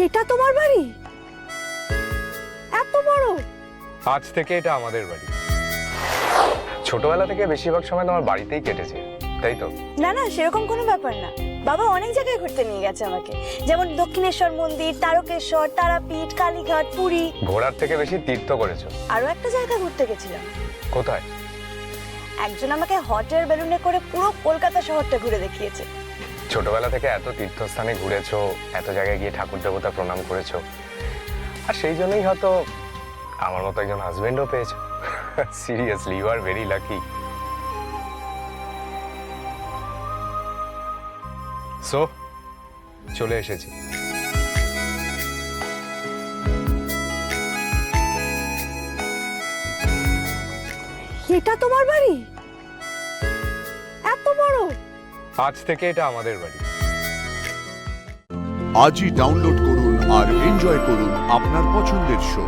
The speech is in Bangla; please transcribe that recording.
এটা তোমার বাড়ি? এত বড়? আজ থেকে এটা আমাদের বাড়ি। ছোটবেলা থেকে বেশিরভাগ সময় তোমার বাড়িতেই কেটেছে, তাই তো? না না, সেরকম কোনো ব্যাপার না। বাবা অনেক জায়গায় ঘুরতে নিয়ে গেছে আমাকে, যেমন দক্ষিণেশ্বর মন্দির, তারকেশ্বর, তারাপীঠ, কালীঘাট, পুরী। ঘোরার থেকে বেশি তীর্থ করেছো। আরো একটা জায়গায় ঘুরতে গেছিলাম। কোথায়? একজন আমাকে হট এয়ার বেলুনে করে পুরো কলকাতা শহরটা ঘুরে দেখিয়েছে। ছোটবেলা থেকে এত তীর্থস্থানে ঘুরেছো, এত জায়গায় গিয়ে ঠাকুর দেবতা প্রণাম করেছো, আর সেই জন্যই হয়তো আমার মতো একজন হাজবেন্ডও পেয়েছো। Seriously, you are very lucky. So চলে এসেছি। এটা তোমার বাড়ি? এত বড়? আজ থেকে এটা আমাদের বাড়ি। আজই ডাউনলোড করুন আর এনজয় করুন আপনার পছন্দের শো।